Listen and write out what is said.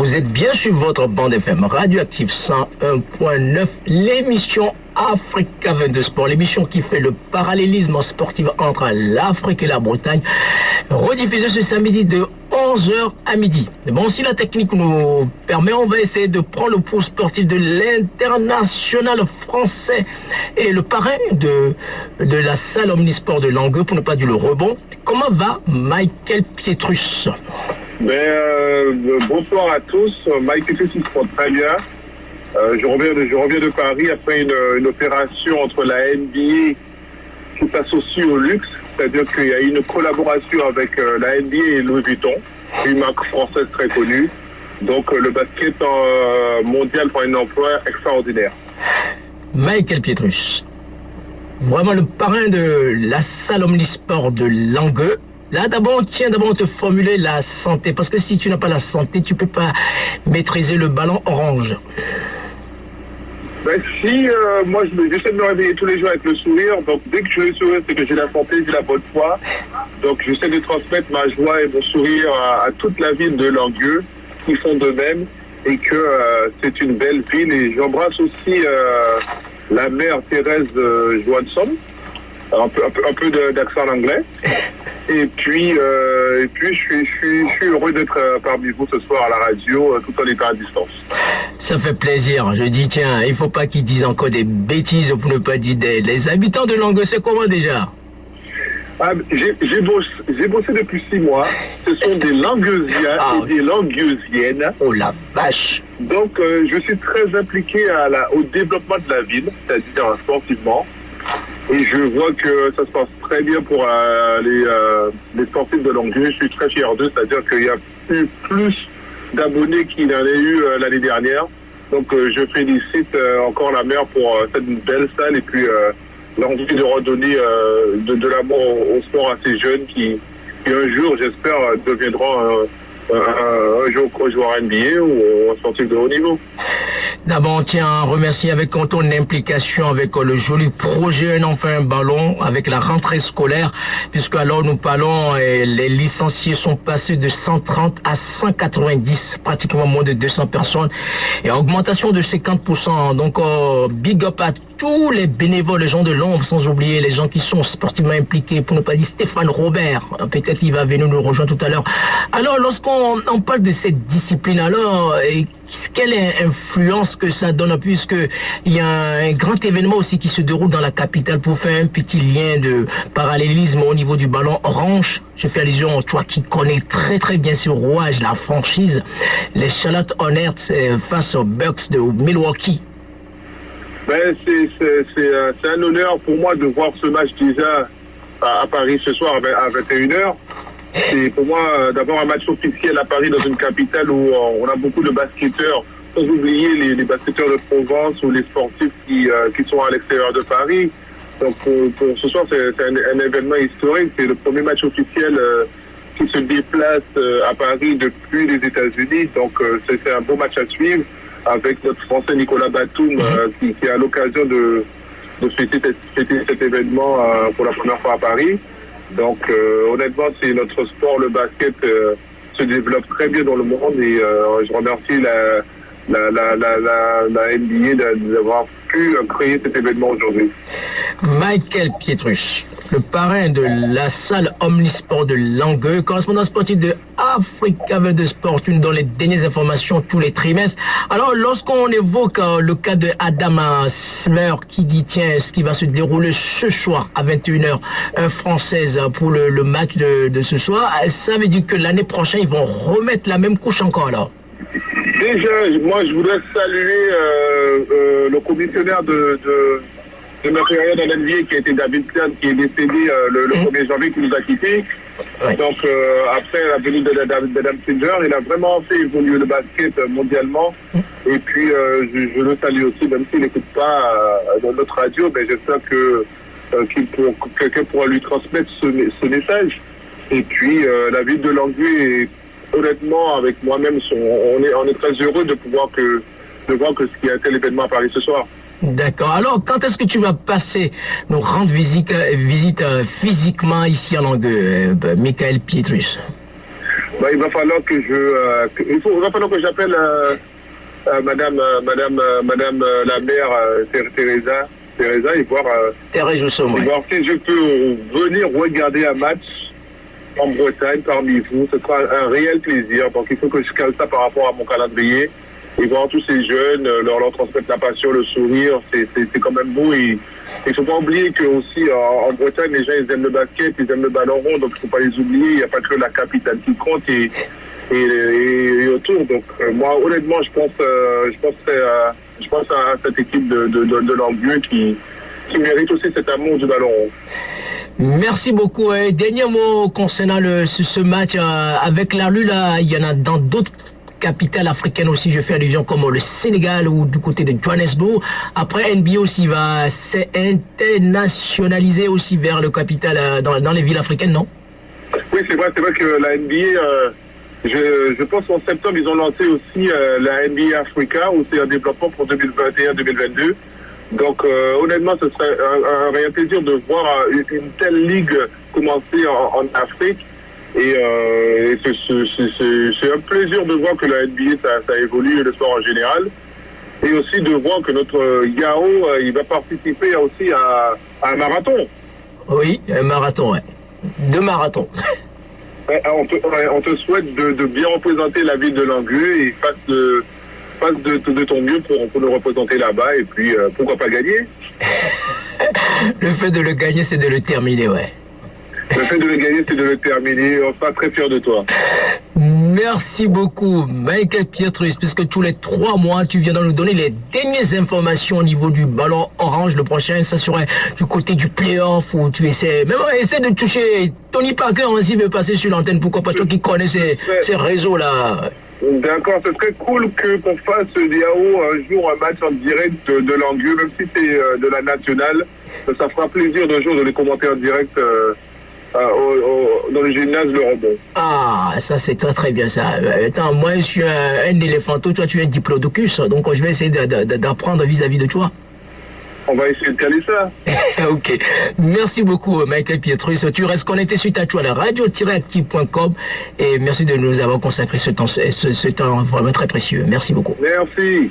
Vous êtes bien sur votre bande FM Radioactive 101.9, l'émission Africa 22 Sport, l'émission qui fait le parallélisme sportif entre l'Afrique et la Bretagne, rediffusée ce samedi de 11h à midi. Bon, si la technique nous permet, on va essayer de prendre le pouls sportif de l'international français et le parrain de la salle omnisport de Langueux, pour ne pas dire le rebond. Comment va Michael Pietrus? Bonsoir à tous. Michael Pietrus se porte très bien. Je reviens de Paris après une opération entre la NBA qui s'associe au luxe, c'est-à-dire qu'il y a une collaboration avec la NBA et Louis Vuitton, une marque française très connue. Donc le basket mondial prend un emploi extraordinaire. Michael Pietrus, vraiment le parrain de la salle omnisport de Langueux. Là, d'abord, on te formuler la santé, parce que si tu n'as pas la santé, tu peux pas maîtriser le ballon orange. Moi, j'essaie de me réveiller tous les jours avec le sourire. Donc, dès que j'ai le sourire, c'est que j'ai la santé, j'ai la bonne foi. Donc, j'essaie de transmettre ma joie et mon sourire à toute la ville de Langueux, qui font de même, et que c'est une belle ville. Et j'embrasse aussi la mère Thérèse Johansson, un peu d'accent anglais. Et puis je suis heureux d'être parmi vous ce soir à la radio, tout en étant à distance. Ça fait plaisir. Je dis, tiens, il faut pas qu'ils disent encore des bêtises, pour ne pas dire les habitants de Langueux, c'est comment déjà? J'ai bossé depuis 6 mois. Ce sont des Langueusiens et des Langueusiennes. Oh la vache! Donc, je suis très impliqué au développement de la ville, c'est-à-dire sportivement. Et je vois que ça se passe très bien pour les sportifs de Langueux. Je suis très fier d'eux, c'est-à-dire qu'il y a eu plus d'abonnés qu'il y en a eu l'année dernière. Donc je félicite encore la maire pour cette belle salle et puis l'envie de redonner de l'amour au sport à ces jeunes qui un jour, j'espère, deviendront un joueur NBA ou un sportif de haut niveau. D'abord, on tient à remercier avec ton implication avec le joli projet Un enfant un ballon avec la rentrée scolaire, puisque alors nous parlons, les licenciés sont passés de 130 à 190, pratiquement moins de 200 personnes, et augmentation de 50%. Donc, big up à tous les bénévoles, les gens de l'ombre, sans oublier les gens qui sont sportivement impliqués, pour ne pas dire Stéphane Robert, peut-être il va venir nous rejoindre tout à l'heure. Alors, lorsqu'on parle de cette discipline, alors, quelle influence que ça donne, puisque il y a un grand événement aussi qui se déroule dans la capitale pour faire un petit lien de parallélisme au niveau du ballon orange. Je fais allusion, toi qui connais très très bien ce rouage, la franchise, les Charlotte Hornets face aux Bucks de Milwaukee. C'est un honneur pour moi de voir ce match déjà à Paris ce soir à 21h. C'est pour moi d'abord un match officiel à Paris dans une capitale où on a beaucoup de basketteurs, sans oublier les basketteurs de Provence ou les sportifs qui sont à l'extérieur de Paris. Donc pour ce soir, c'est un événement historique. C'est le premier match officiel qui se déplace à Paris depuis les États-Unis. Donc c'est un beau match à suivre avec notre Français Nicolas Batum qui a l'occasion de fêter cet événement pour la première fois à Paris. Donc honnêtement, c'est notre sport, le basket se développe très bien dans le monde et je remercie la NBA d'avoir pu créer cet événement aujourd'hui. Michael Pietrus, le parrain de la salle omnisport de Langueux, correspondant sportif de Africa 22 Sport, une dans les dernières informations tous les trimestres. Alors, lorsqu'on évoque le cas de Adama Smer qui dit, tiens, ce qui va se dérouler ce soir à 21h, française pour le match de ce soir, ça veut dire que l'année prochaine, ils vont remettre la même couche encore alors? Déjà, moi, je voudrais saluer le commissionnaire de ma période à l'NBA qui a été David Stern, qui est décédé le 1er janvier, qui nous a quittés. Ouais. Donc, après la venue d'Adam Silver, il a vraiment fait évoluer le basket mondialement. Et puis, je le salue aussi, même s'il n'écoute pas dans notre radio, mais j'espère que quelqu'un pourra lui transmettre ce message. Et puis, la ville de Langueux, honnêtement, avec moi-même, on est très heureux de voir que ce qui a été l'événement à Paris ce soir. D'accord. Alors, quand est-ce que tu vas passer nous rendre visite physiquement ici à Langueux, Michael Pietrus? il va falloir que il va falloir que j'appelle Madame la maire Teresa et voir, Thérèse Joussom, et voir si je peux venir regarder un match en Bretagne parmi vous. Ce sera un réel plaisir. Donc il faut que je cale ça par rapport à mon calendrier et voir tous ces jeunes, leur transmettre la passion, le sourire. C'est quand même beau. Et il ne faut pas oublier que aussi en Bretagne, les gens ils aiment le basket, ils aiment le ballon rond, donc il ne faut pas les oublier. Il n'y a pas que la capitale qui compte et autour. Donc moi honnêtement je pense à cette équipe de Langueux qui mérite aussi cet amour du ballon rond. Merci beaucoup. Dernier mot concernant ce match avec la rue, là, il y en a dans d'autres capitales africaines aussi, je fais allusion comme le Sénégal ou du côté de Johannesburg. Après, NBA aussi va s'internationaliser aussi vers le capital dans les villes africaines, non? Oui, c'est vrai que la NBA, je pense qu'en septembre, ils ont lancé aussi la NBA Africa, où c'est un développement pour 2021-2022. Donc, honnêtement, ce serait un réel plaisir de voir une telle ligue commencer en Afrique. Et c'est un plaisir de voir que la NBA, ça évolue, le sport en général. Et aussi de voir que notre Yao, il va participer aussi à un marathon. Oui, un marathon, ouais. 2 marathons. On te souhaite de bien représenter la ville de Langueux et fasse de ton mieux pour nous représenter là-bas et puis pourquoi pas gagner. Le fait de le gagner, c'est de le terminer, ouais. Le fait de le gagner, c'est de le terminer. On sera très fiers de toi. Merci beaucoup, Michael Pietrus, puisque tous les 3 mois, tu viens de nous donner les dernières informations au niveau du ballon orange. Le prochain, ça serait du côté du playoff où tu essaies. Mais bon, essaie de toucher Tony Parker s'il veut passer sur l'antenne. Pourquoi pas toi qui connais ces réseaux-là? D'accord, ce serait cool qu'on fasse Yao un jour un match en direct de Langueux, même si c'est de la nationale. Ça fera plaisir de jour de les commenter en direct. Dans le gymnase Le Rebond. Ah, ça c'est très très bien ça. Attends, moi je suis un éléphanto, toi tu es un diplodocus, donc je vais essayer d'apprendre vis-à-vis de toi. On va essayer de caler ça. Ok. Merci beaucoup, Michael Pietrus. Tu restes connecté sur ta toile radio-active.com et merci de nous avoir consacré ce temps vraiment très précieux. Merci beaucoup. Merci.